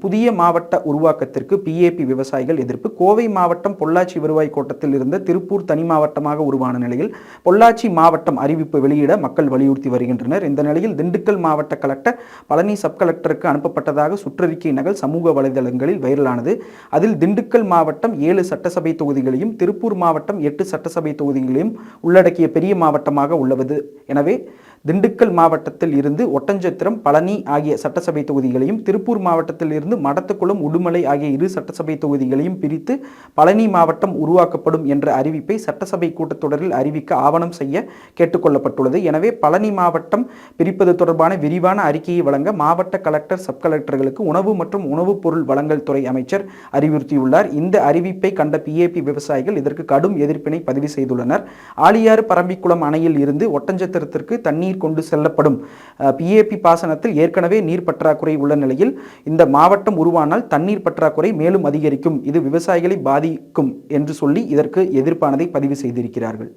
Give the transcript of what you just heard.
புதிய மாவட்ட உருவாக்கத்திற்கு பிஏபி விவசாயிகள் எதிர்ப்பு. கோவை மாவட்டம் பொள்ளாச்சி வருவாய் கோட்டத்தில் இருந்த திருப்பூர் தனி மாவட்டமாக உருவான நிலையில் பொள்ளாச்சி மாவட்டம் அறிவிப்பு வெளியிட மக்கள் வலியுறுத்தி வருகின்றனர். இந்த நிலையில் திண்டுக்கல் மாவட்ட கலெக்டர் பழனி சப் கலெக்டருக்கு அனுப்பப்பட்டதாக சுற்றறிக்கை நகல் சமூக வலைதளங்களில் வைரலானது. அதில் திண்டுக்கல் மாவட்டம் 7 சட்டசபை தொகுதிகளையும் திருப்பூர் மாவட்டம் 8 சட்டசபை தொகுதிகளையும் உள்ளடக்கிய பெரிய மாவட்டமாக உள்ளது. எனவே திண்டுக்கல் மாவட்டத்தில் இருந்து ஒட்டஞ்சத்திரம், பழனி ஆகிய சட்டசபை தொகுதிகளையும் திருப்பூர் மாவட்டத்தில் இருந்து மடத்துக்குளம், உடுமலை ஆகிய 2 சட்டசபை தொகுதிகளையும் பிரித்து பழனி மாவட்டம் உருவாக்கப்படும் என்ற அறிவிப்பை சட்டசபை கூட்டத்தொடரில் அறிவிக்க ஆவணம் செய்ய கேட்டுக்கொள்ளப்பட்டுள்ளது. எனவே பழனி மாவட்டம் பிரிப்பது தொடர்பான விரிவான அறிக்கையை வழங்க மாவட்ட கலெக்டர், சப் கலெக்டர்களுக்கு உணவு மற்றும் உணவுப் பொருள் வழங்கல் துறை அமைச்சர் அறிவுறுத்தியுள்ளார். இந்த அறிவிப்பை கண்ட பிஏபி விவசாயிகள் இதற்கு கடும் எதிர்ப்பினை பதிவு செய்துள்ளனர். ஆழியாறு பரம்பிக்குளம் அணையில் இருந்து ஒட்டஞ்சத்திரத்திற்கு தண்ணீர் கொண்டு செல்லப்படும் பிஏபி பாசனத்தில் ஏற்கனவே நீர் பற்றாக்குறை உள்ள நிலையில் இந்த மாவட்டம் உருவானால் தண்ணீர் பற்றாக்குறை மேலும் அதிகரிக்கும், இது விவசாயிகளை பாதிக்கும் என்று சொல்லி இதற்கு எதிர்ப்பானதை பதிவு செய்திருக்கிறார்கள்.